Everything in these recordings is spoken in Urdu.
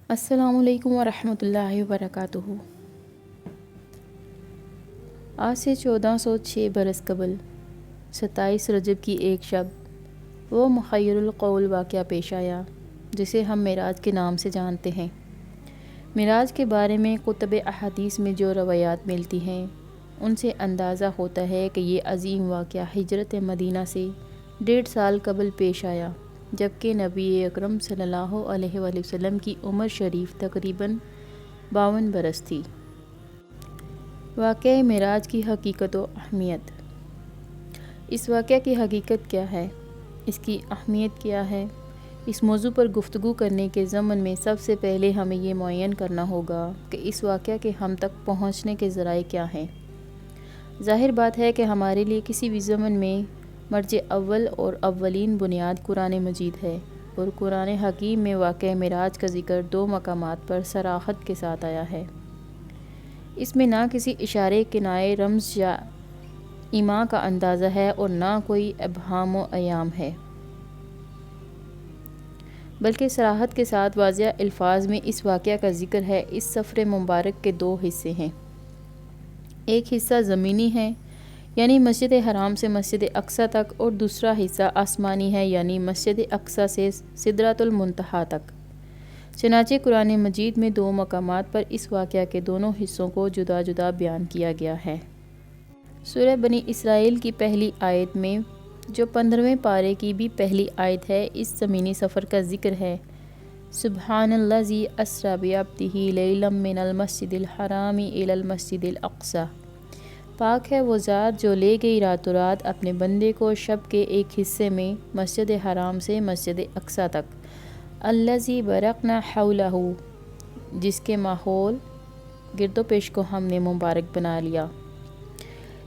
السلام علیکم ورحمۃ اللہ وبرکاتہ۔ آج سے 1406 برس قبل 27 رجب کی ایک شب وہ مخیر القول واقعہ پیش آیا جسے ہم معراج کے نام سے جانتے ہیں۔ معراج کے بارے میں کتب احادیث میں جو روایات ملتی ہیں ان سے اندازہ ہوتا ہے کہ یہ عظیم واقعہ ہجرت مدینہ سے 1.5 سال قبل پیش آیا، جبکہ نبی اکرم صلی اللہ علیہ وآلہ وسلم کی عمر شریف تقریباً 52 برس تھی۔ واقعہ معراج کی حقیقت و اہمیت۔ اس واقعہ کی حقیقت کیا ہے؟ اس کی اہمیت کیا ہے؟ اس موضوع پر گفتگو کرنے کے ضمن میں سب سے پہلے ہمیں یہ معین کرنا ہوگا کہ اس واقعہ کے ہم تک پہنچنے کے ذرائع کیا ہیں۔ ظاہر بات ہے کہ ہمارے لیے کسی بھی ضمن میں مرجع اول اور اولین بنیاد قرآن مجید ہے، اور قرآن حکیم میں واقعہ معراج کا ذکر 2 مقامات پر صراحت کے ساتھ آیا ہے۔ اس میں نہ کسی اشارے، کنایے، رمز یا ایما کا اندازہ ہے اور نہ کوئی ابہام و ایام ہے، بلکہ صراحت کے ساتھ واضح الفاظ میں اس واقعہ کا ذکر ہے۔ اس سفر مبارک کے 2 حصے ہیں۔ ایک حصہ زمینی ہے، یعنی مسجد حرام سے مسجد اقصیٰ تک، اور دوسرا حصہ آسمانی ہے، یعنی مسجد اقصیٰ سے سدرۃ المنتہیٰ تک۔ چنانچہ قرآن مجید میں 2 مقامات پر اس واقعہ کے دونوں حصوں کو جدا جدا بیان کیا گیا ہے۔ سورہ بنی اسرائیل کی پہلی آیت میں، جو 15ویں پارے کی بھی پہلی آیت ہے، اس زمینی سفر کا ذکر ہے۔ سبحان الذی اسریٰ بعبدہ لیلا من المسجد الحرام الی المسجد الاقصیٰ۔ پاک ہے وہ ذات جو لے گئی راتوں رات اپنے بندے کو شب کے ایک حصے میں مسجد حرام سے مسجد اقصیٰ تک۔ الذی بارکنا حولہ، جس کے ماحول گرد و پیش کو ہم نے مبارک بنا لیا۔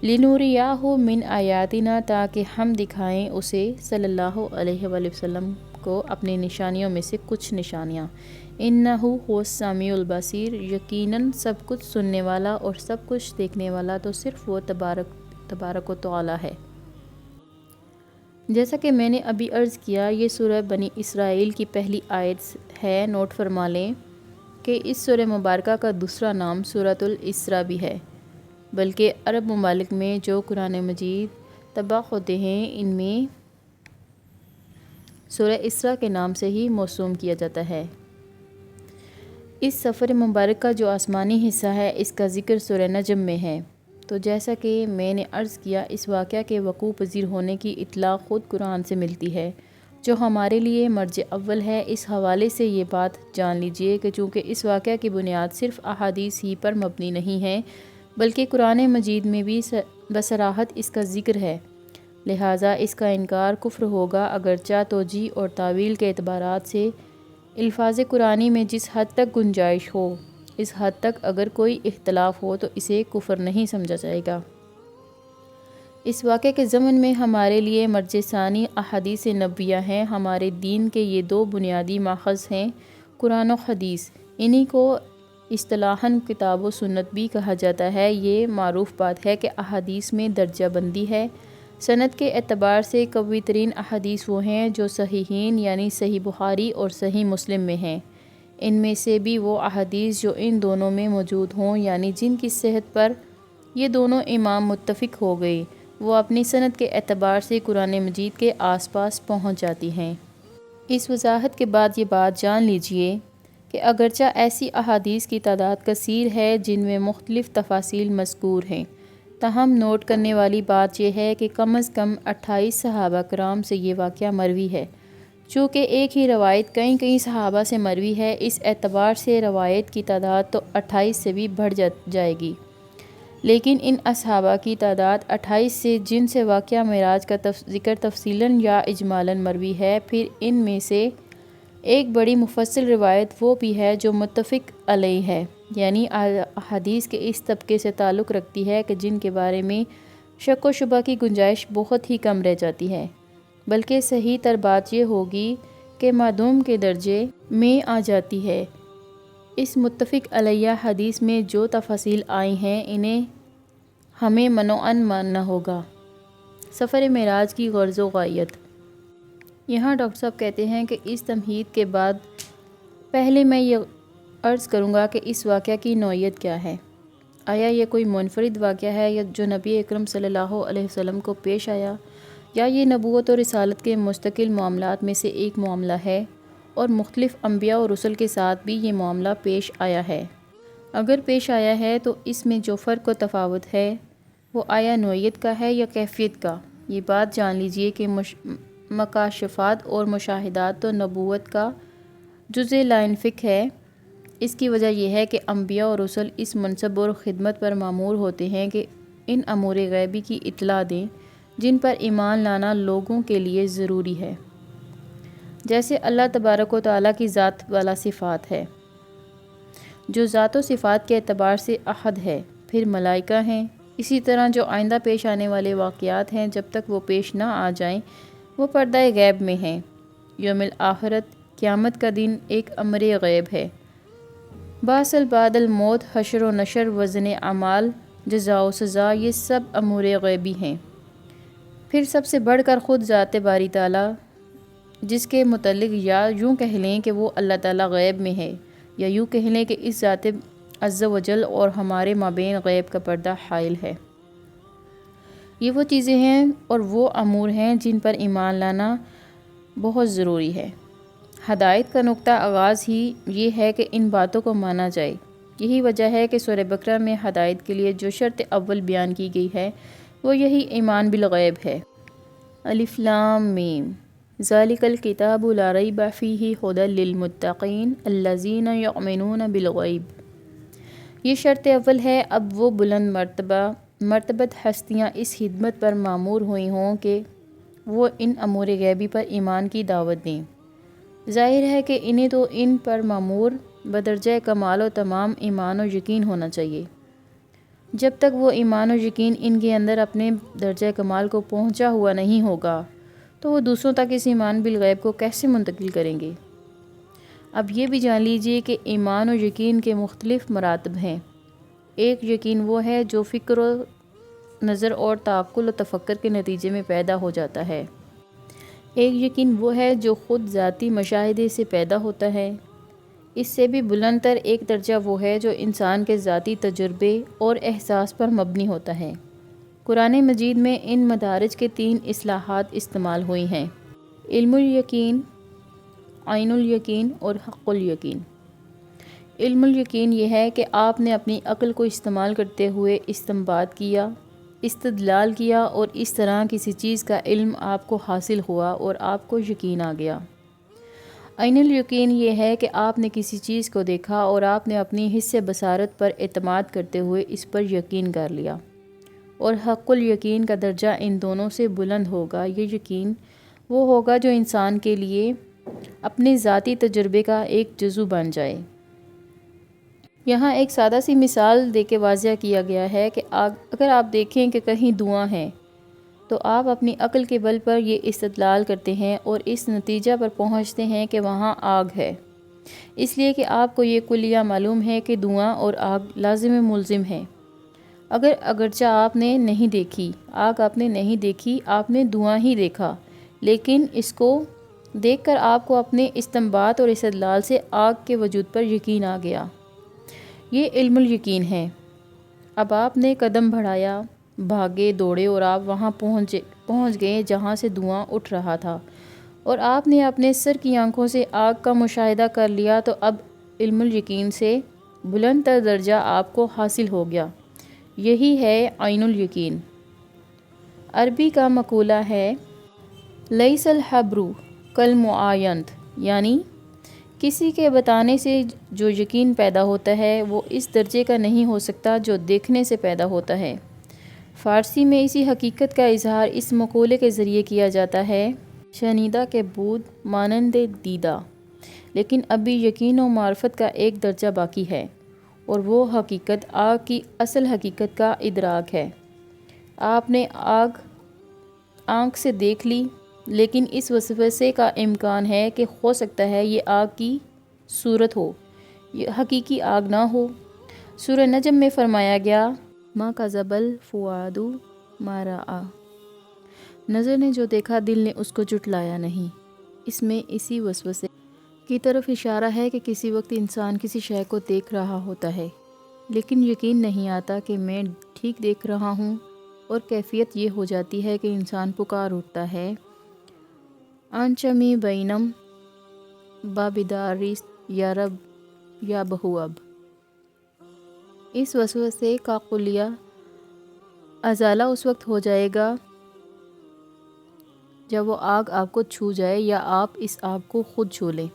لنریہ من آیاتنا، تاکہ ہم دکھائیں اسے صلی اللہ علیہ وآلہ وسلم کو اپنی نشانیوں میں سے کچھ نشانیاں۔ انہ هو السمیع البصیر، یقیناً سب کچھ سننے والا اور سب کچھ دیکھنے والا تو صرف وہ تبارک و تعالی ہے۔ جیسا کہ میں نے ابھی عرض کیا، یہ سورہ بنی اسرائیل کی پہلی آیت ہے۔ نوٹ فرما لیں کہ اس سورہ مبارکہ کا دوسرا نام سورۃ الاسراء بھی ہے، بلکہ عرب ممالک میں جو قرآن مجید طبع ہوتے ہیں ان میں سورہ اسراء کے نام سے ہی موسوم کیا جاتا ہے۔ اس سفر مبارک کا جو آسمانی حصہ ہے، اس کا ذکر سورہ نجم میں ہے۔ تو جیسا کہ میں نے عرض کیا، اس واقعہ کے وقوع پذیر ہونے کی اطلاع خود قرآن سے ملتی ہے، جو ہمارے لیے مرجع اول ہے۔ اس حوالے سے یہ بات جان لیجیے کہ چونکہ اس واقعہ کی بنیاد صرف احادیث ہی پر مبنی نہیں ہے، بلکہ قرآن مجید میں بھی بصراحت اس کا ذکر ہے، لہٰذا اس کا انکار کفر ہوگا، اگرچہ توجیہ اور تاویل کے اعتبارات سے الفاظ قرآنی میں جس حد تک گنجائش ہو، اس حد تک اگر کوئی اختلاف ہو تو اسے کفر نہیں سمجھا جائے گا۔ اس واقعے کے ضمن میں ہمارے لیے مرجع ثانی احادیث نبویہ ہیں۔ ہمارے دین کے یہ 2 بنیادی ماخذ ہیں، قرآن و حدیث۔ انہی کو اصطلاحاً کتاب و سنت بھی کہا جاتا ہے۔ یہ معروف بات ہے کہ احادیث میں درجہ بندی ہے۔ سند کے اعتبار سے قوی ترین احادیث وہ ہیں جو صحیحین، یعنی صحیح بخاری اور صحیح مسلم میں ہیں۔ ان میں سے بھی وہ احادیث جو ان دونوں میں موجود ہوں، یعنی جن کی صحت پر یہ دونوں امام متفق ہو گئے، وہ اپنی سند کے اعتبار سے قرآن مجید کے آس پاس پہنچ جاتی ہیں۔ اس وضاحت کے بعد یہ بات جان لیجیے کہ اگرچہ ایسی احادیث کی تعداد کثیر ہے جن میں مختلف تفاصیل مذکور ہیں، تاہم نوٹ کرنے والی بات یہ ہے کہ کم از کم 28 صحابہ کرام سے یہ واقعہ مروی ہے۔ چونکہ ایک ہی روایت کئی صحابہ سے مروی ہے، اس اعتبار سے روایت کی تعداد تو 28 سے بھی بڑھ جائے گی، لیکن ان اصحابہ کی تعداد 28 سے جن سے واقعہ معراج کا ذکر تفصیلاً یا اجمالاً مروی ہے، پھر ان میں سے ایک بڑی مفصل روایت وہ بھی ہے جو متفق علیہ ہے، یعنی احادیث کے اس طبقے سے تعلق رکھتی ہے کہ جن کے بارے میں شک و شبہ کی گنجائش بہت ہی کم رہ جاتی ہے، بلکہ صحیح تر بات یہ ہوگی کہ معدوم کے درجے میں آ جاتی ہے۔ اس متفق علیہ حدیث میں جو تفاصیل آئی ہیں انہیں ہمیں منوعاً ماننا ہوگا۔ سفر معراج کی غرض و غایت۔ یہاں ڈاکٹر صاحب کہتے ہیں کہ اس تمہید کے بعد پہلے میں یہ عرض کروں گا کہ اس واقعہ کی نوعیت کیا ہے۔ آیا یہ کوئی منفرد واقعہ ہے یا جو نبی اکرم صلی اللہ علیہ وسلم کو پیش آیا، یا یہ نبوت اور رسالت کے مستقل معاملات میں سے ایک معاملہ ہے اور مختلف انبیاء اور رسل کے ساتھ بھی یہ معاملہ پیش آیا ہے؟ اگر پیش آیا ہے تو اس میں جو فرق و تفاوت ہے وہ آیا نوعیت کا ہے یا کیفیت کا؟ یہ بات جان لیجئے کہ مکاشفات اور مشاہدات تو نبوت کا جزء لا ينفك ہے۔ اس کی وجہ یہ ہے کہ انبیاء اور رسل اس منصب اور خدمت پر مامور ہوتے ہیں کہ ان امور غیبی کی اطلاع دیں جن پر ایمان لانا لوگوں کے لیے ضروری ہے، جیسے اللہ تبارک و تعالیٰ کی ذات والا صفات ہے جو ذات و صفات کے اعتبار سے احد ہے، پھر ملائکہ ہیں، اسی طرح جو آئندہ پیش آنے والے واقعات ہیں جب تک وہ پیش نہ آ جائیں وہ پردہ غیب میں ہیں۔ یوم الآخرت قیامت کا دن ایک امر غیب ہے۔ بعث بعد الموت، حشر و نشر، وزن اعمال، جزا و سزا، یہ سب امور غیبی ہیں۔ پھر سب سے بڑھ کر خود ذات باری تعالیٰ، جس کے متعلق یا یوں کہہ لیں کہ وہ اللہ تعالیٰ غیب میں ہے، یا یوں کہہ لیں کہ اس ذات عز و جل اور ہمارے مابین غیب کا پردہ حائل ہے۔ یہ وہ چیزیں ہیں اور وہ امور ہیں جن پر ایمان لانا بہت ضروری ہے۔ ہدایت کا نقطہ آغاز ہی یہ ہے کہ ان باتوں کو مانا جائے۔ یہی وجہ ہے کہ سورہ بقرہ میں ہدایت کے لیے جو شرط اول بیان کی گئی ہے وہ یہی ایمان بالغیب ہے۔ الف لام میم ذالک الکتاب لا ریب فیہ ھدی للمتقین الذین یؤمنون بالغیب۔ یہ شرط اول ہے۔ اب وہ بلند مرتبت ہستیاں اس خدمت پر مامور ہوئی ہوں کہ وہ ان امور غیبی پر ایمان کی دعوت دیں۔ ظاہر ہے کہ انہیں تو ان پر مامور بدرجہ کمال و تمام ایمان و یقین ہونا چاہیے۔ جب تک وہ ایمان و یقین ان کے اندر اپنے درجہ کمال کو پہنچا ہوا نہیں ہوگا تو وہ دوسروں تک اس ایمان بالغیب کو کیسے منتقل کریں گے؟ اب یہ بھی جان لیجئے کہ ایمان و یقین کے مختلف مراتب ہیں۔ ایک یقین وہ ہے جو فکر و نظر اور تعقل و تفکر کے نتیجے میں پیدا ہو جاتا ہے۔ ایک یقین وہ ہے جو خود ذاتی مشاہدے سے پیدا ہوتا ہے۔ اس سے بھی بلند تر ایک درجہ وہ ہے جو انسان کے ذاتی تجربے اور احساس پر مبنی ہوتا ہے۔ قرآن مجید میں ان مدارج کے 3 اصطلاحات استعمال ہوئی ہیں: علم الیقین، عین الیقین اور حق الیقین۔ علم الیقین یہ ہے کہ آپ نے اپنی عقل کو استعمال کرتے ہوئے استنباط کیا، استدلال کیا اور اس طرح کسی چیز کا علم آپ کو حاصل ہوا اور آپ کو یقین آ گیا۔ عین الیقین یہ ہے کہ آپ نے کسی چیز کو دیکھا اور آپ نے اپنی حس بصارت پر اعتماد کرتے ہوئے اس پر یقین کر لیا۔ اور حق الیقین کا درجہ ان دونوں سے بلند ہوگا۔ یہ یقین وہ ہوگا جو انسان کے لیے اپنے ذاتی تجربے کا ایک جزو بن جائے۔ یہاں ایک سادہ سی مثال دے کے واضح کیا گیا ہے کہ اگر آپ دیکھیں کہ کہیں دھواں ہے تو آپ اپنی عقل کے بل پر یہ استدلال کرتے ہیں اور اس نتیجہ پر پہنچتے ہیں کہ وہاں آگ ہے، اس لیے کہ آپ کو یہ کلیہ معلوم ہے کہ دھواں اور آگ لازم ملزم ہے۔ اگرچہ آپ نے نہیں دیکھی آگ، آپ نے نہیں دیکھی، آپ نے دھواں ہی دیکھا، لیکن اس کو دیکھ کر آپ کو اپنے استنباط اور استدلال سے آگ کے وجود پر یقین آ گیا۔ یہ علم الیقین ہے۔ اب آپ نے قدم بڑھایا، بھاگے، دوڑے اور آپ وہاں پہنچ گئے جہاں سے دھواں اٹھ رہا تھا، اور آپ نے اپنے سر کی آنکھوں سے آگ کا مشاہدہ کر لیا، تو اب علم الیقین سے بلند تر درجہ آپ کو حاصل ہو گیا۔ یہی ہے عین الیقین۔ عربی کا مقولہ ہے لیس الخبر کالمعاینۃ، یعنی کسی کے بتانے سے جو یقین پیدا ہوتا ہے وہ اس درجے کا نہیں ہو سکتا جو دیکھنے سے پیدا ہوتا ہے۔ فارسی میں اسی حقیقت کا اظہار اس مقولے کے ذریعے کیا جاتا ہے: شنیدہ کے بود مانند دیدہ۔ لیکن ابھی یقین و معرفت کا ایک درجہ باقی ہے، اور وہ حقیقت آگ کی اصل حقیقت کا ادراک ہے۔ آپ نے آگ آنکھ سے دیکھ لی، لیکن اس وسوسے کا امکان ہے کہ ہو سکتا ہے یہ آگ کی صورت ہو، یہ حقیقی آگ نہ ہو۔ سورہ نجم میں فرمایا گیا ما کذب الفؤاد ما رأى، نظر نے جو دیکھا دل نے اس کو جھٹلایا نہیں۔ اس میں اسی وسوسے کی طرف اشارہ ہے کہ کسی وقت انسان کسی شے کو دیکھ رہا ہوتا ہے لیکن یقین نہیں آتا کہ میں ٹھیک دیکھ رہا ہوں، اور کیفیت یہ ہو جاتی ہے کہ انسان پکار اٹھتا ہے آنچمی بینم بابداریس یا رب یا بہواب۔ اس وسوسے کا کلیہ ازالہ اس وقت ہو جائے گا جب وہ آگ آپ کو چھو جائے یا آپ اس آگ کو خود چھو لیں۔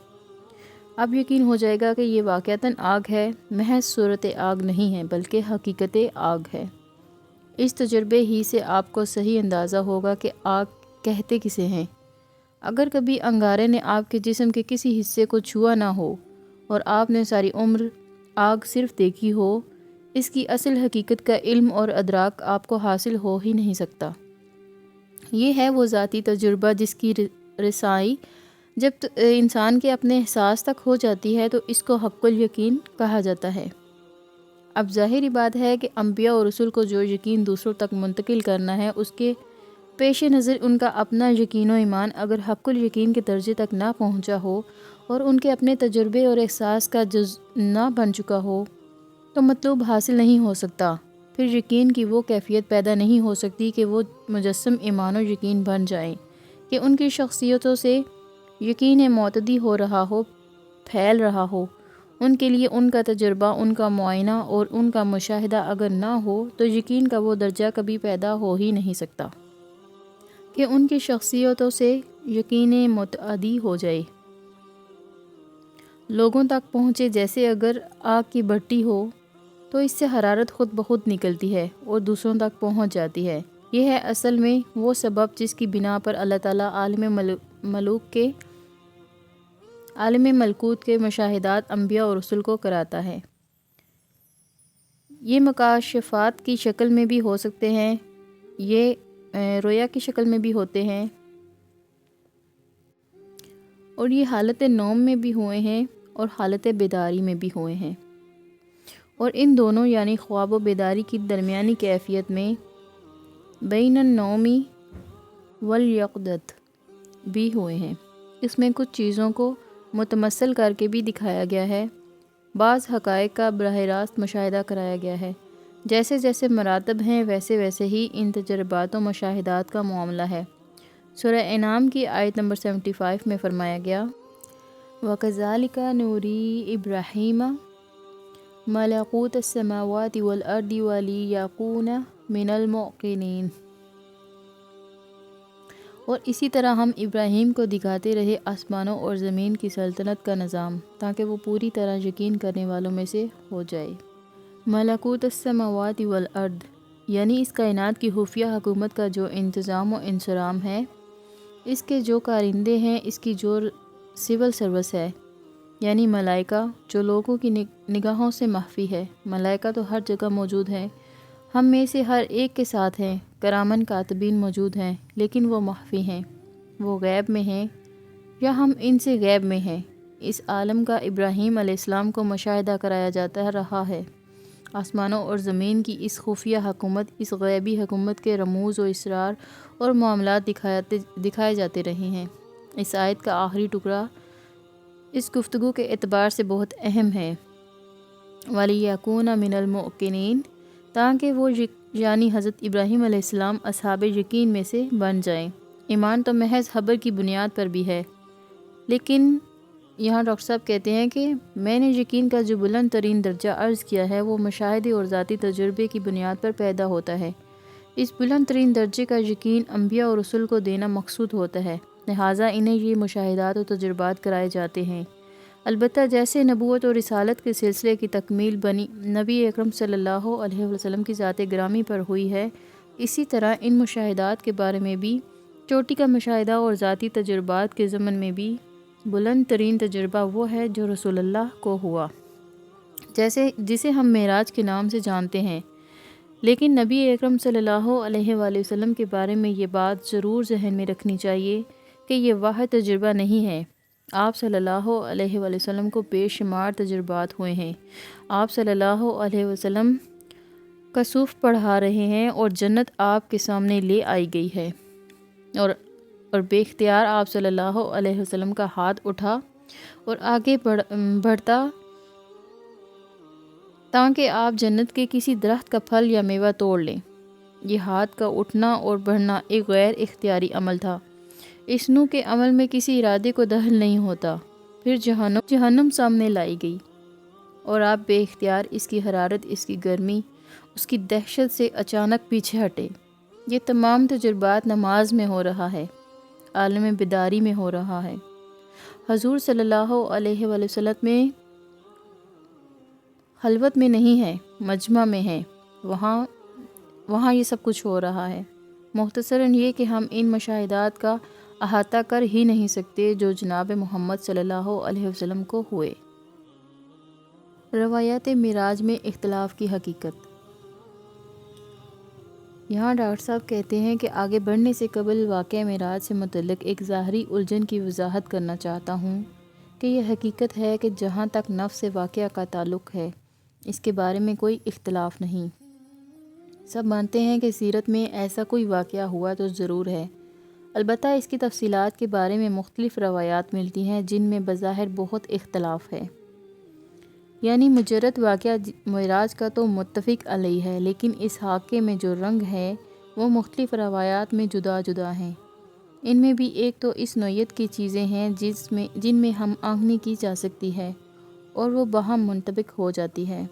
اب یقین ہو جائے گا کہ یہ واقعتاً آگ ہے، محض صورت آگ نہیں ہے بلکہ حقیقت آگ ہے۔ اس تجربے ہی سے آپ کو صحیح اندازہ ہوگا کہ آگ کہتے کسے ہیں۔ اگر کبھی انگارے نے آپ کے جسم کے کسی حصے کو چھوا نہ ہو اور آپ نے ساری عمر آگ صرف دیکھی ہو، اس کی اصل حقیقت کا علم اور ادراک آپ کو حاصل ہو ہی نہیں سکتا۔ یہ ہے وہ ذاتی تجربہ جس کی رسائی جب انسان کے اپنے احساس تک ہو جاتی ہے تو اس کو حق الیقین کہا جاتا ہے۔ اب ظاہری بات ہے کہ انبیاء اور رسول کو جو یقین دوسروں تک منتقل کرنا ہے، اس کے پیش نظر ان کا اپنا یقین و ایمان اگر حق الیقین کے درجے تک نہ پہنچا ہو اور ان کے اپنے تجربے اور احساس کا جز نہ بن چکا ہو تو مطلوب حاصل نہیں ہو سکتا۔ پھر یقین کی وہ کیفیت پیدا نہیں ہو سکتی کہ وہ مجسم ایمان و یقین بن جائیں، کہ ان کی شخصیتوں سے یقین معتدی ہو رہا ہو، پھیل رہا ہو۔ ان کے لیے ان کا تجربہ، ان کا معائنہ اور ان کا مشاہدہ اگر نہ ہو تو یقین کا وہ درجہ کبھی پیدا ہو ہی نہیں سکتا کہ ان کی شخصیتوں سے یقین متعدی ہو جائے، لوگوں تک پہنچے۔ جیسے اگر آگ کی بھٹی ہو تو اس سے حرارت خود بخود نکلتی ہے اور دوسروں تک پہنچ جاتی ہے۔ یہ ہے اصل میں وہ سبب جس کی بنا پر اللہ تعالیٰ عالم ملکوت کے مشاہدات انبیاء اور رسول کو کراتا ہے۔ یہ مکاشفات کی شکل میں بھی ہو سکتے ہیں، یہ رویا کی شکل میں بھی ہوتے ہیں، اور یہ حالت نوم میں بھی ہوئے ہیں اور حالت بیداری میں بھی ہوئے ہیں، اور ان دونوں یعنی خواب و بیداری کی درمیانی کیفیت میں بین النومی والیقظت بھی ہوئے ہیں۔ اس میں کچھ چیزوں کو متمثل کر کے بھی دکھایا گیا ہے، بعض حقائق کا براہ راست مشاہدہ کرایا گیا ہے۔ جیسے جیسے مراتب ہیں ویسے ویسے ہی ان تجربات و مشاہدات کا معاملہ ہے۔ سورہ انعام کی آیت نمبر 75 میں فرمایا گیا وَكَذَلِكَ نُورِي إِبْرَاهِيمَ مَلَكُوتَ السَّمَاوَاتِ وَالْأَرْضِ وَلِيَكُونَ مِنَ الْمُوقِنِينَ۔ اور اسی طرح ہم ابراہیم کو دکھاتے رہے آسمانوں اور زمین کی سلطنت کا نظام تاکہ وہ پوری طرح یقین کرنے والوں میں سے ہو جائے۔ ملکوت السماوات والارض یعنی اس کائنات کی خفیہ حکومت کا جو انتظام و انصرام ہے، اس کے جو کارندے ہیں، اس کی جو سول سروس ہے، یعنی ملائکہ جو لوگوں کی نگاہوں سے مخفی ہے۔ ملائکہ تو ہر جگہ موجود ہے، ہم میں سے ہر ایک کے ساتھ ہیں، کرامن کاتبین موجود ہیں، لیکن وہ مخفی ہیں، وہ غیب میں ہیں یا ہم ان سے غیب میں ہیں۔ اس عالم کا ابراہیم علیہ السلام کو مشاہدہ کرایا جاتا رہا ہے۔ آسمانوں اور زمین کی اس خفیہ حکومت، اس غیبی حکومت کے رموز و اسرار اور معاملات دکھائے جاتے رہے ہیں۔ اس آیت کا آخری ٹکڑا اس گفتگو کے اعتبار سے بہت اہم ہے، وَلِيَكُونَ مِنَ الْمُوقِنِينَ، تاکہ وہ یعنی حضرت ابراہیم علیہ السلام اصحاب یقین میں سے بن جائیں۔ ایمان تو محض خبر کی بنیاد پر بھی ہے، لیکن یہاں ڈاکٹر صاحب کہتے ہیں کہ میں نے یقین کا جو بلند ترین درجہ عرض کیا ہے وہ مشاہدے اور ذاتی تجربے کی بنیاد پر پیدا ہوتا ہے۔ اس بلند ترین درجے کا یقین انبیاء اور رسول کو دینا مقصود ہوتا ہے، لہٰذا انہیں یہ مشاہدات و تجربات کرائے جاتے ہیں۔ البتہ جیسے نبوت اور رسالت کے سلسلے کی تکمیل بنی نبی اکرم صلی اللہ علیہ وسلم کی ذات گرامی پر ہوئی ہے، اسی طرح ان مشاہدات کے بارے میں بھی چوٹی کا مشاہدہ اور ذاتی تجربات کے ضمن میں بھی بلند ترین تجربہ وہ ہے جو رسول اللہ کو ہوا، جسے ہم معراج کے نام سے جانتے ہیں۔ لیکن نبی اکرم صلی اللہ علیہ وآلہ وسلم کے بارے میں یہ بات ضرور ذہن میں رکھنی چاہیے کہ یہ واحد تجربہ نہیں ہے۔ آپ صلی اللہ علیہ وآلہ وسلم کو بے شمار تجربات ہوئے ہیں۔ آپ صلی اللہ علیہ وسلم کسوف پڑھا رہے ہیں اور جنت آپ کے سامنے لے آئی گئی ہے، اور بے اختیار آپ صلی اللہ علیہ وسلم کا ہاتھ اٹھا اور آگے بڑھتا تاکہ آپ جنت کے کسی درخت کا پھل یا میوہ توڑ لیں۔ یہ ہاتھ کا اٹھنا اور بڑھنا ایک غیر اختیاری عمل تھا۔ اس نوع کے عمل میں کسی ارادے کو دخل نہیں ہوتا۔ پھر جہنم سامنے لائی گئی اور آپ بے اختیار اس کی حرارت، اس کی گرمی، اس کی دہشت سے اچانک پیچھے ہٹے۔ یہ تمام تجربات نماز میں ہو رہا ہے، عالم بیداری میں ہو رہا ہے۔ حضور صلی اللہ علیہ وآلہ وسلم میں خلوت میں نہیں ہے، مجمع میں ہے، وہاں یہ سب کچھ ہو رہا ہے۔ مختصراً یہ کہ ہم ان مشاہدات کا احاطہ کر ہی نہیں سکتے جو جناب محمد صلی اللہ علیہ وسلم کو ہوئے۔ روایات معراج میں اختلاف کی حقیقت۔ یہاں ڈاکٹر صاحب کہتے ہیں کہ آگے بڑھنے سے قبل واقعہ معراج سے متعلق ایک ظاہری الجھن کی وضاحت کرنا چاہتا ہوں کہ یہ حقیقت ہے کہ جہاں تک نفس سے واقعہ کا تعلق ہے، اس کے بارے میں کوئی اختلاف نہیں۔ سب مانتے ہیں کہ سیرت میں ایسا کوئی واقعہ ہوا تو ضرور ہے، البتہ اس کی تفصیلات کے بارے میں مختلف روایات ملتی ہیں جن میں بظاہر بہت اختلاف ہے۔ یعنی مجرد واقعہ معراج کا تو متفق علیہ ہے، لیکن اس حقے میں جو رنگ ہے وہ مختلف روایات میں جدا جدا ہیں۔ ان میں بھی ایک تو اس نوعیت کی چیزیں ہیں جن میں ہم آہنی کی جا سکتی ہے اور وہ باہم منطبق ہو جاتی ہے۔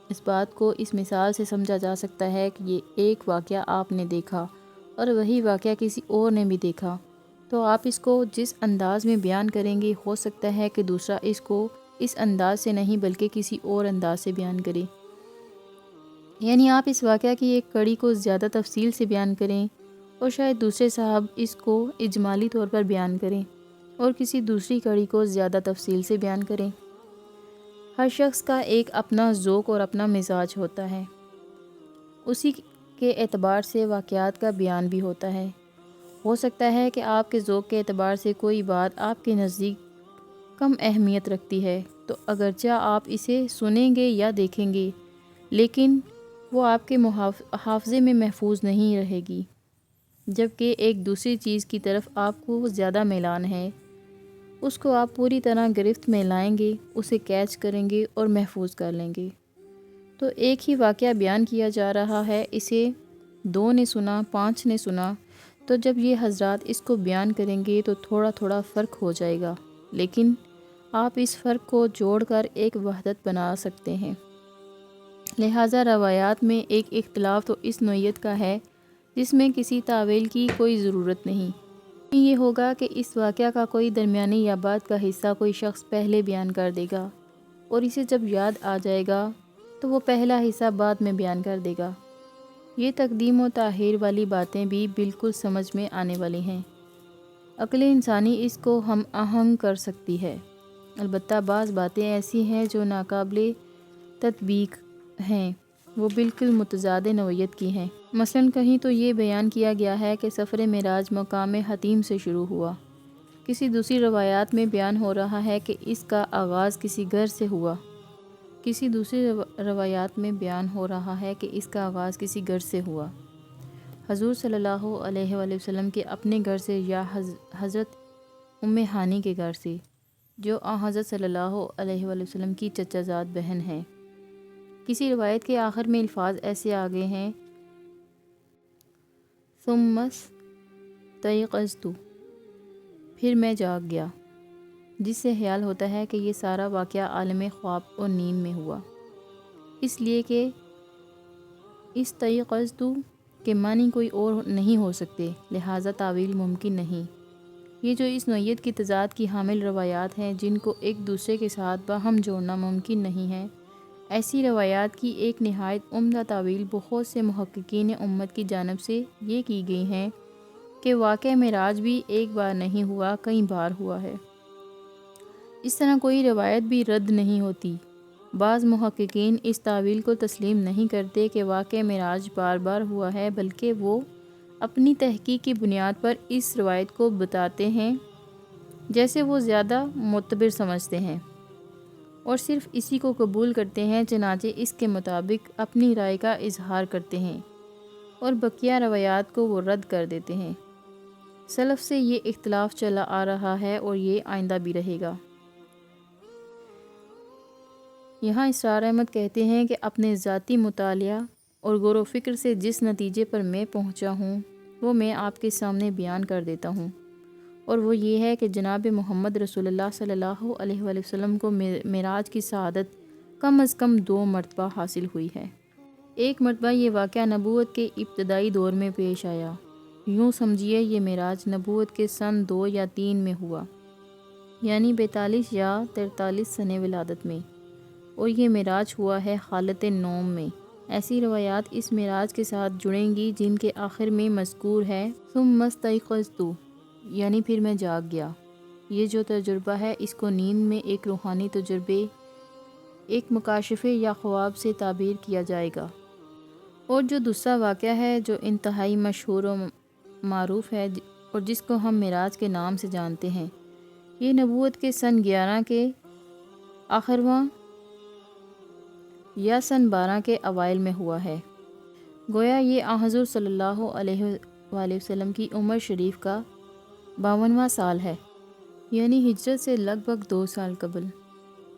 اس بات کو اس مثال سے سمجھا جا سکتا ہے کہ یہ ایک واقعہ آپ نے دیکھا اور وہی واقعہ کسی اور نے بھی دیکھا، تو آپ اس کو جس انداز میں بیان کریں گے ہو سکتا ہے کہ دوسرا اس کو اس انداز سے نہیں بلکہ کسی اور انداز سے بیان کرے۔ یعنی آپ اس واقعہ کی ایک کڑی کو زیادہ تفصیل سے بیان کریں اور شاید دوسرے صاحب اس کو اجمالی طور پر بیان کریں اور کسی دوسری کڑی کو زیادہ تفصیل سے بیان کریں۔ ہر شخص کا ایک اپنا ذوق اور اپنا مزاج ہوتا ہے، اسی کے اعتبار سے واقعات کا بیان بھی ہوتا ہے۔ ہو سکتا ہے کہ آپ کے ذوق کے اعتبار سے کوئی بات آپ کے نزدیک کم اہمیت رکھتی ہے، تو اگرچہ آپ اسے سنیں گے یا دیکھیں گے، لیکن وہ آپ کے حافظے میں محفوظ نہیں رہے گی، جبکہ ایک دوسری چیز کی طرف آپ کو زیادہ میلان ہے، اس کو آپ پوری طرح گرفت میں لائیں گے، اسے کیچ کریں گے اور محفوظ کر لیں گے۔ تو ایک ہی واقعہ بیان کیا جا رہا ہے، اسے 2 نے سنا، 5 نے سنا، تو جب یہ حضرات اس کو بیان کریں گے تو تھوڑا تھوڑا فرق ہو جائے گا، لیکن آپ اس فرق کو جوڑ کر ایک وحدت بنا سکتے ہیں۔ لہٰذا روایات میں ایک اختلاف تو اس نوعیت کا ہے جس میں کسی تاویل کی کوئی ضرورت نہیں۔ یہ ہوگا کہ اس واقعہ کا کوئی درمیانی یا بعد کا حصہ کوئی شخص پہلے بیان کر دے گا اور اسے جب یاد آ جائے گا تو وہ پہلا حصہ بعد میں بیان کر دے گا۔ یہ تقدیم و تاخیر والی باتیں بھی بالکل سمجھ میں آنے والی ہیں۔ عقل انسانی اس کو ہم آہنگ کر سکتی ہے، البتہ بعض باتیں ایسی ہیں جو ناقابل تطبیق ہیں، وہ بالکل متضاد نوعیت کی ہیں۔ مثلاً کہیں تو یہ بیان کیا گیا ہے کہ سفر معراج مقام حطیم سے شروع ہوا، کسی دوسری روایات میں بیان ہو رہا ہے کہ اس کا آغاز کسی گھر سے ہوا، کسی دوسری روایات میں بیان ہو رہا ہے کہ اس کا آغاز کسی گھر سے ہوا، حضور صلی اللہ علیہ وآلہ وسلم کے اپنے گھر سے یا حضرت ام ہانی کے گھر سے، جو حضرت صلی اللہ علیہ وآلہ وسلم کی چچا زاد بہن ہے۔ کسی روایت کے آخر میں الفاظ ایسے آگے ہیں، ثم استيقظت، پھر میں جاگ گیا، جس سے خیال ہوتا ہے کہ یہ سارا واقعہ عالم خواب اور نیند میں ہوا، اس لیے کہ استيقظت کے معنی کوئی اور نہیں ہو سکتے، لہٰذا تعویل ممکن نہیں۔ یہ جو اس نوعیت کی تضاد کی حامل روایات ہیں جن کو ایک دوسرے کے ساتھ باہم جوڑنا ممکن نہیں ہے، ایسی روایات کی ایک نہایت عمدہ تعویل بہت سے محققین امت کی جانب سے یہ کی گئی ہیں کہ واقعہ معراج بھی ایک بار نہیں ہوا، کئی بار ہوا ہے۔ اس طرح کوئی روایت بھی رد نہیں ہوتی۔ بعض محققین اس تعویل کو تسلیم نہیں کرتے کہ واقعہ معراج بار بار ہوا ہے، بلکہ وہ اپنی تحقیق کی بنیاد پر اس روایت کو بتاتے ہیں جیسے وہ زیادہ معتبر سمجھتے ہیں، اور صرف اسی کو قبول کرتے ہیں، چنانچہ اس کے مطابق اپنی رائے کا اظہار کرتے ہیں، اور بقیہ روایات کو وہ رد کر دیتے ہیں۔ سلف سے یہ اختلاف چلا آ رہا ہے اور یہ آئندہ بھی رہے گا۔ یہاں اسرار احمد کہتے ہیں کہ اپنے ذاتی مطالعہ اور غور و فکر سے جس نتیجے پر میں پہنچا ہوں وہ میں آپ کے سامنے بیان کر دیتا ہوں، اور وہ یہ ہے کہ جناب محمد رسول اللہ صلی اللہ علیہ وآلہ وسلم کو معراج کی سعادت کم از کم 2 مرتبہ حاصل ہوئی ہے۔ ایک مرتبہ یہ واقعہ نبوت کے ابتدائی دور میں پیش آیا، یوں سمجھیے یہ معراج نبوت کے سن 2 یا 3 میں ہوا، یعنی 42 یا 43 سنِ ولادت میں، اور یہ معراج ہوا ہے حالت نوم میں۔ ایسی روایات اس معراج کے ساتھ جڑیں گی جن کے آخر میں مذکور ہے ثم استيقظت، یعنی پھر میں جاگ گیا۔ یہ جو تجربہ ہے اس کو نیند میں ایک روحانی تجربے، ایک مکاشفے یا خواب سے تعبیر کیا جائے گا۔ اور جو دوسرا واقعہ ہے جو انتہائی مشہور و معروف ہے اور جس کو ہم معراج کے نام سے جانتے ہیں، یہ نبوت کے سن 11 کے آخرواں یا سن 12 کے اوائل میں ہوا ہے۔ گویا یہ حضور صلی اللہ علیہ وآلہ وسلم کی عمر شریف کا 52واں سال ہے، یعنی ہجرت سے لگ بھگ 2 سال قبل۔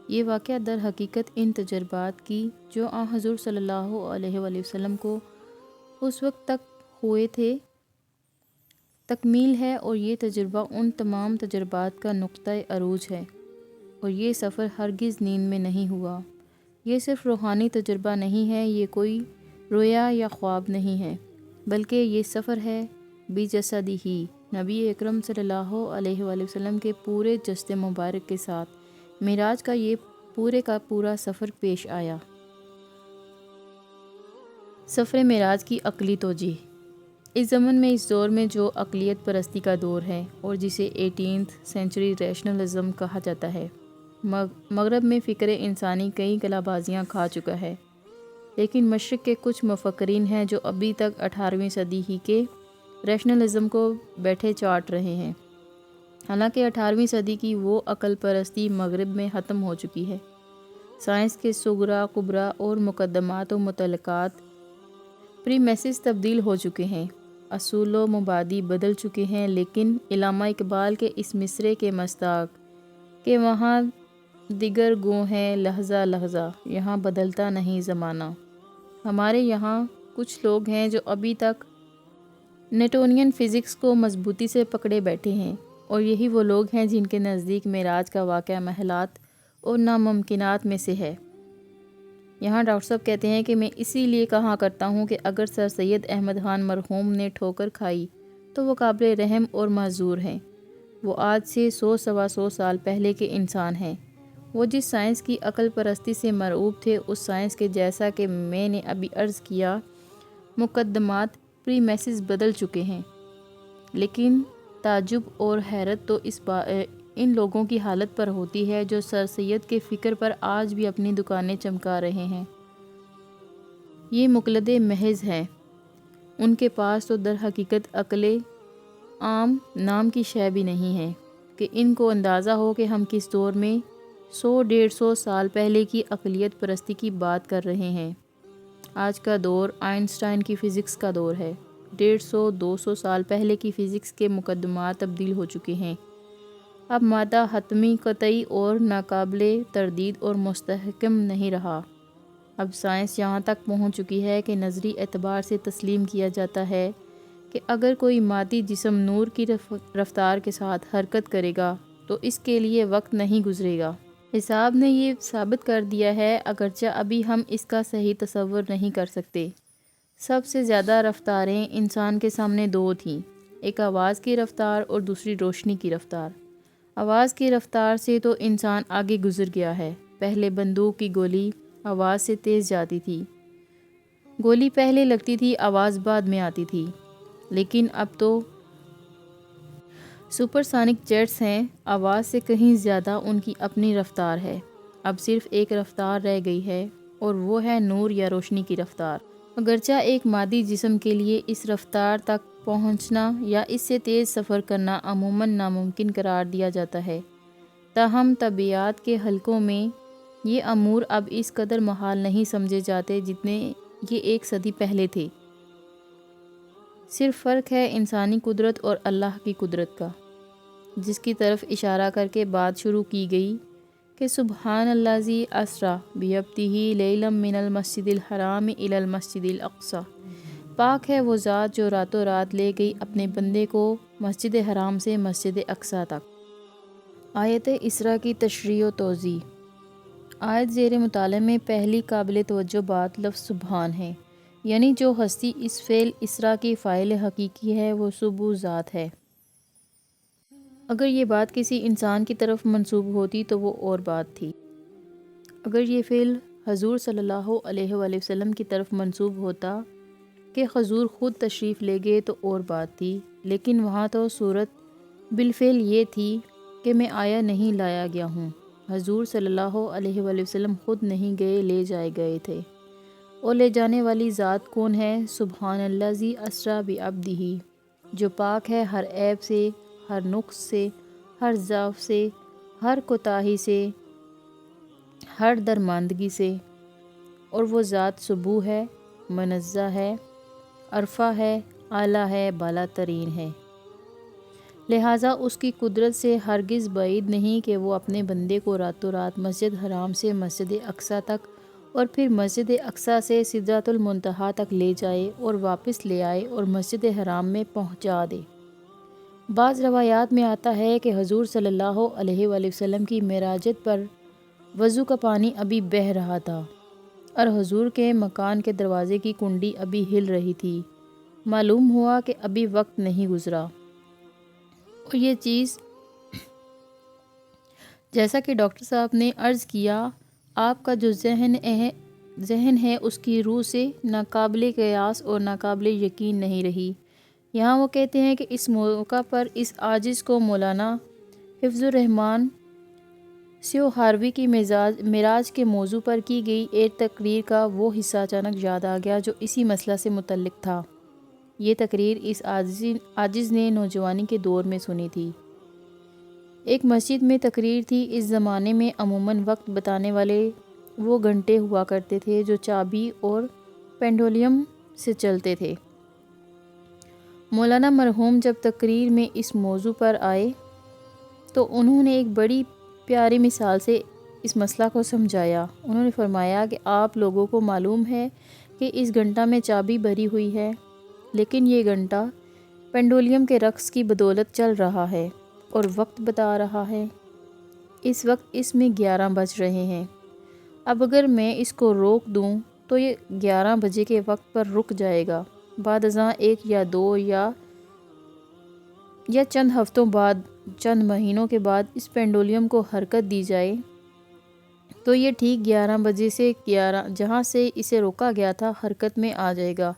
یہ واقعہ در حقیقت ان تجربات کی جو حضور صلی اللہ علیہ وآلہ وسلم کو اس وقت تک ہوئے تھے تکمیل ہے، اور یہ تجربہ ان تمام تجربات کا نقطۂ عروج ہے، اور یہ سفر ہرگز نیند میں نہیں ہوا۔ یہ صرف روحانی تجربہ نہیں ہے، یہ کوئی رویا یا خواب نہیں ہے، بلکہ یہ سفر ہے بجسدہ ہی، نبی اکرم صلی اللہ علیہ وآلہ وسلم کے پورے جسد مبارک کے ساتھ معراج کا یہ پورے کا پورا سفر پیش آیا۔ سفر معراج کی عقلی توجیہ۔ اس زمن میں اس دور میں جو عقلیت پرستی کا دور ہے اور جسے 18ویں سینچری ریشنلزم کہا جاتا ہے، مغرب میں فکر انسانی کئی کلابازیاں کھا چکا ہے، لیکن مشرق کے کچھ مفکرین ہیں جو ابھی تک 18ویں صدی ہی کے ریشنلزم کو بیٹھے چاٹ رہے ہیں، حالانکہ 18ویں صدی کی وہ عقل پرستی مغرب میں ختم ہو چکی ہے۔ سائنس کے صغرا کبرا اور مقدمات و متعلقات پریمیسز تبدیل ہو چکے ہیں، اصول و مبادی بدل چکے ہیں، لیکن علامہ اقبال کے اس مصرعے کے مصداق کہ وہاں دیگر گوں ہے لحظہ لحظہ، یہاں بدلتا نہیں زمانہ۔ ہمارے یہاں کچھ لوگ ہیں جو ابھی تک نیوٹونین فزکس کو مضبوطی سے پکڑے بیٹھے ہیں، اور یہی وہ لوگ ہیں جن کے نزدیک معراج کا واقعہ محالات اور ناممکنات میں سے ہے۔ یہاں ڈاکٹر صاحب کہتے ہیں کہ میں اسی لیے کہا کرتا ہوں کہ اگر سر سید احمد خان مرحوم نے ٹھوکر کھائی تو وہ قابل رحم اور معذور ہیں۔ وہ آج سے 100 سوا 100 سال پہلے کے انسان ہیں۔ وہ جس سائنس کی عقل پرستی سے مرعوب تھے، اس سائنس کے جیسا کہ میں نے ابھی عرض کیا مقدمات پریمیسز بدل چکے ہیں، لیکن تعجب اور حیرت تو ان لوگوں کی حالت پر ہوتی ہے جو سر سید کے فکر پر آج بھی اپنی دکانیں چمکا رہے ہیں۔ یہ مقلد محض ہیں، ان کے پاس تو در حقیقت عقل عام نام کی شے بھی نہیں ہے کہ ان کو اندازہ ہو کہ ہم کس دور میں 100-150 سال پہلے کی عقلیت پرستی کی بات کر رہے ہیں۔ آج کا دور آئنسٹائن کی فزکس کا دور ہے۔ 150-200 سال پہلے کی فزکس کے مقدمات تبدیل ہو چکے ہیں۔ اب مادہ حتمی، قطعی اور ناقابل تردید اور مستحکم نہیں رہا۔ اب سائنس یہاں تک پہنچ چکی ہے کہ نظری اعتبار سے تسلیم کیا جاتا ہے کہ اگر کوئی مادی جسم نور کی رفتار کے ساتھ حرکت کرے گا تو اس کے لیے وقت نہیں گزرے گا۔ حساب نے یہ ثابت کر دیا ہے، اگرچہ ابھی ہم اس کا صحیح تصور نہیں کر سکتے۔ سب سے زیادہ رفتاریں انسان کے سامنے 2 تھیں، ایک آواز کی رفتار اور دوسری روشنی کی رفتار۔ آواز کی رفتار سے تو انسان آگے گزر گیا ہے۔ پہلے بندوق کی گولی آواز سے تیز جاتی تھی، گولی پہلے لگتی تھی، آواز بعد میں آتی تھی، لیکن اب تو سپرسونک جیٹس ہیں، آواز سے کہیں زیادہ ان کی اپنی رفتار ہے۔ اب صرف ایک رفتار رہ گئی ہے اور وہ ہے نور یا روشنی کی رفتار۔ اگرچہ ایک مادی جسم کے لیے اس رفتار تک پہنچنا یا اس سے تیز سفر کرنا عموماً ناممکن قرار دیا جاتا ہے، تاہم طبیعیات کے حلقوں میں یہ امور اب اس قدر محال نہیں سمجھے جاتے جتنے یہ 1 صدی پہلے تھے۔ صرف فرق ہے انسانی قدرت اور اللہ کی قدرت کا، جس کی طرف اشارہ کر کے بات شروع کی گئی کہ سبحان الذی اسری بعبدہ لیلا من المسجد الحرام الی المسجد الاقصی، پاک ہے وہ ذات جو راتوں رات لے گئی اپنے بندے کو مسجد حرام سے مسجد اقصی تک۔ آیت اسراء کی تشریح و توضیح۔ آیت زیر مطالعہ میں پہلی قابل توجہ بات لفظ سبحان ہے، یعنی جو ہستی اس فعل اسراء کی فاعل حقیقی ہے وہ سبح ذات ہے۔ اگر یہ بات کسی انسان کی طرف منسوب ہوتی تو وہ اور بات تھی۔ اگر یہ فعل حضور صلی اللہ علیہ وآلہ وسلم کی طرف منسوب ہوتا کہ حضور خود تشریف لے گئے تو اور بات تھی، لیکن وہاں تو صورت بالفعل یہ تھی کہ میں آیا نہیں لایا گیا ہوں۔ حضور صلی اللہ علیہ وآلہ وسلم خود نہیں گئے، لے جائے گئے تھے، اور لے جانے والی ذات کون ہے؟ سبحان الذی اسری بعبدہ، جو پاک ہے ہر عیب سے، ہر نقص سے، ہر ضعف سے، ہر کوتاہی سے، ہر درماندگی سے، اور وہ ذات سبوح ہے، منزہ ہے، عرفہ ہے، اعلیٰ ہے، بالا ترین ہے۔ لہٰذا اس کی قدرت سے ہرگز بعید نہیں کہ وہ اپنے بندے کو راتوں رات مسجد حرام سے مسجد اقصی تک اور پھر مسجد اقصی سے سدرۃ المنتہا تک لے جائے اور واپس لے آئے اور مسجد حرام میں پہنچا دے۔ بعض روایات میں آتا ہے کہ حضور صلی اللہ علیہ وآلہ وسلم کی معراجت پر وضو کا پانی ابھی بہہ رہا تھا اور حضور کے مکان کے دروازے کی کنڈی ابھی ہل رہی تھی۔ معلوم ہوا کہ ابھی وقت نہیں گزرا، اور یہ چیز جیسا کہ ڈاکٹر صاحب نے عرض کیا، آپ کا جو ذہن ہے اس کی روح سے ناقابل قیاس اور ناقابل یقین نہیں رہی۔ یہاں وہ کہتے ہیں کہ اس موقع پر اس عاجز کو مولانا حفظ الرحمن سیوہاروی کی معراج کے موضوع پر کی گئی ایک تقریر کا وہ حصہ اچانک یاد آ گیا جو اسی مسئلہ سے متعلق تھا۔ یہ تقریر اس عاجز نے نوجوانی کے دور میں سنی تھی۔ ایک مسجد میں تقریر تھی۔ اس زمانے میں عموماً وقت بتانے والے وہ گھنٹے ہوا کرتے تھے جو چابی اور پینڈولیم سے چلتے تھے۔ مولانا مرحوم جب تقریر میں اس موضوع پر آئے تو انہوں نے ایک بڑی پیاری مثال سے اس مسئلہ کو سمجھایا۔ انہوں نے فرمایا کہ آپ لوگوں کو معلوم ہے کہ اس گھنٹہ میں چابی بھری ہوئی ہے، لیکن یہ گھنٹہ پینڈولیم کے رقص کی بدولت چل رہا ہے اور وقت بتا رہا ہے۔ اس وقت اس میں 11 بج رہے ہیں۔ اب اگر میں اس کو روک دوں تو یہ 11 بجے کے وقت پر رک جائے گا۔ بعد ازاں 1 یا 2 یا چند ہفتوں بعد، چند مہینوں کے بعد اس پینڈولیم کو حرکت دی جائے تو یہ ٹھیک 11 بجے سے جہاں سے اسے روکا گیا تھا حرکت میں آ جائے گا۔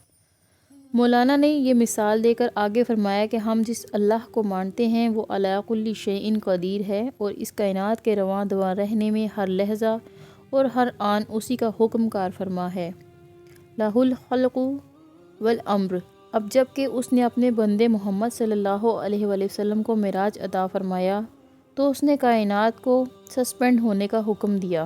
مولانا نے یہ مثال دے کر آگے فرمایا کہ ہم جس اللہ کو مانتے ہیں وہ علی کل شیء قدیر ہے اور اس کائنات کے رواں دواں رہنے میں ہر لحظہ اور ہر آن اسی کا حکم کار فرما ہے۔ لہ الخلق والامر۔ اب جب کہ اس نے اپنے بندے محمد صلی اللہ علیہ وآلہ وسلم کو معراج عطا فرمایا تو اس نے کائنات کو سسپینڈ ہونے کا حکم دیا،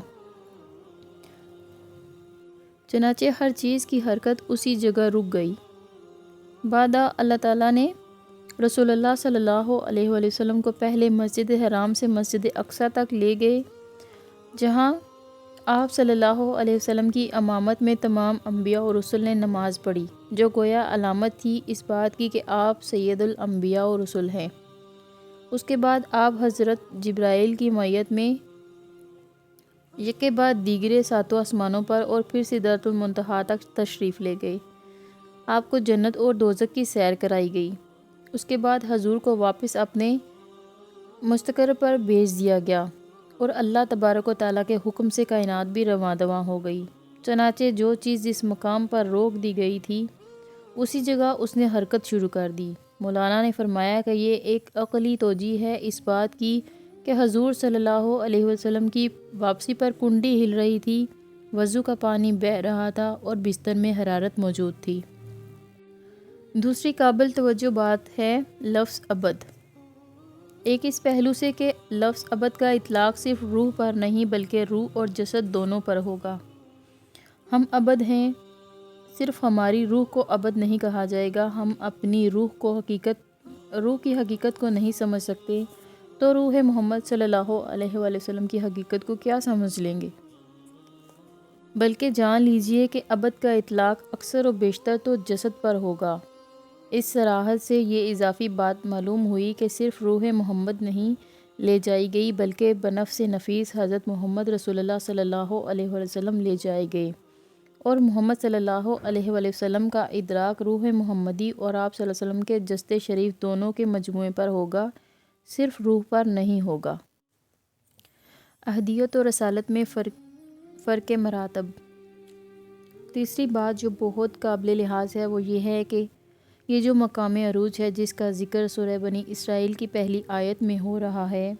چنانچہ ہر چیز کی حرکت اسی جگہ رک گئی۔ بعد اللہ تعالیٰ نے رسول اللہ صلی اللہ علیہ وآلہ وسلم کو پہلے مسجد حرام سے مسجد اقصی تک لے گئے، جہاں آپ صلی اللہ علیہ وسلم کی امامت میں تمام انبیاء اور رسل نے نماز پڑھی، جو گویا علامت تھی اس بات کی کہ آپ سید الانبیاء و رسل ہیں۔ اس کے بعد آپ حضرت جبرائیل کی معیت میں یکے بعد دیگرے 7 آسمانوں پر اور پھر سدرۃ المنتہا تک تشریف لے گئے۔ آپ کو جنت اور دوزخ کی سیر کرائی گئی۔ اس کے بعد حضور کو واپس اپنے مستقر پر بھیج دیا گیا اور اللہ تبارک و تعالیٰ کے حکم سے کائنات بھی رواں دواں ہو گئی۔ چنانچہ جو چیز جس مقام پر روک دی گئی تھی اسی جگہ اس نے حرکت شروع کر دی۔ مولانا نے فرمایا کہ یہ ایک عقلی توجیہ ہے اس بات کی کہ حضور صلی اللہ علیہ وسلم کی واپسی پر کنڈی ہل رہی تھی، وضو کا پانی بہہ رہا تھا اور بستر میں حرارت موجود تھی۔ دوسری قابل توجہ بات ہے لفظ ابد۔ ایک اس پہلو سے کہ لفظ ابد کا اطلاق صرف روح پر نہیں بلکہ روح اور جسد دونوں پر ہوگا۔ ہم ابد ہیں، صرف ہماری روح کو ابد نہیں کہا جائے گا۔ ہم اپنی روح کی حقیقت کو نہیں سمجھ سکتے، تو روح محمد صلی اللہ علیہ وآلہ وسلم کی حقیقت کو کیا سمجھ لیں گے؟ بلکہ جان لیجئے کہ ابد کا اطلاق اکثر و بیشتر تو جسد پر ہوگا۔ اس صراحت سے یہ اضافی بات معلوم ہوئی کہ صرف روح محمد نہیں لے جائی گئی بلکہ بنفس نفیس حضرت محمد رسول اللہ صلی اللہ علیہ وسلم لے جائے گئے، اور محمد صلی اللہ علیہ وسلم کا ادراک روح محمدی اور آپ صلی اللہ علیہ وسلم کے جسد شریف دونوں کے مجموعے پر ہوگا، صرف روح پر نہیں ہوگا۔ احدیت و رسالت میں فرق مراتب۔ تیسری بات جو بہت قابل لحاظ ہے وہ یہ ہے کہ یہ جو مقام عروج ہے جس کا ذکر سورہ بنی اسرائیل کی پہلی آیت میں ہو رہا ہے،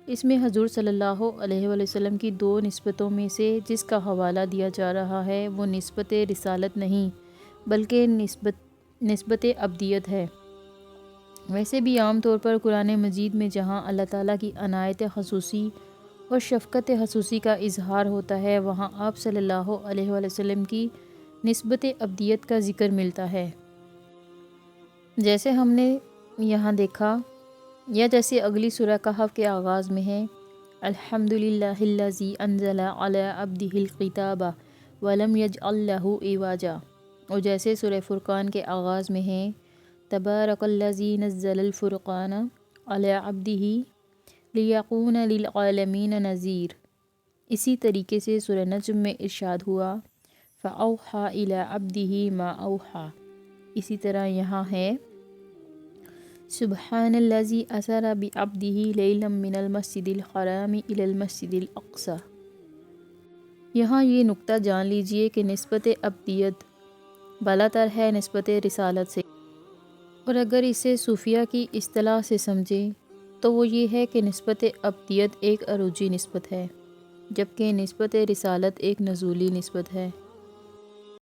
اس میں حضور صلی اللہ علیہ وآلہ وسلم کی دو نسبتوں میں سے جس کا حوالہ دیا جا رہا ہے وہ نسبت رسالت نہیں بلکہ نسبت عبدیت ہے۔ ویسے بھی عام طور پر قرآن مجید میں جہاں اللہ تعالیٰ کی عنایت خصوصی اور شفقت خصوصی کا اظہار ہوتا ہے، وہاں آپ صلی اللہ علیہ وآلہ وسلم کی نسبت عبدیت کا ذکر ملتا ہے، جیسے ہم نے یہاں دیکھا، یا جیسے اگلی سورہ کہف کے آغاز میں ہے الحمدللہ الذی انزل علی عبدہ الکتاب ولم یجعل لہ عوجا، اور جیسے سورہ فرقان کے آغاز میں ہے تبارک الذی نزل الفرقان علی عبدہ لیکون للعالمین نذیر۔ اسی طریقے سے سورہ نجم میں ارشاد ہوا فأوحیٰ الی عبدہ ما اوحیٰ۔ اسی طرح یہاں ہے سبحان الذی اسری بعبدہ لیلا من المسجد الحرام الی المسجد الاقصی۔ یہاں یہ نقطہ جان لیجئے کہ نسبت عبدیت بالاتر ہے نسبت رسالت سے، اور اگر اسے صوفیہ کی اصطلاح سے سمجھیں تو وہ یہ ہے کہ نسبت عبدیت ایک عروجی نسبت ہے، جبکہ نسبت رسالت ایک نزولی نسبت ہے۔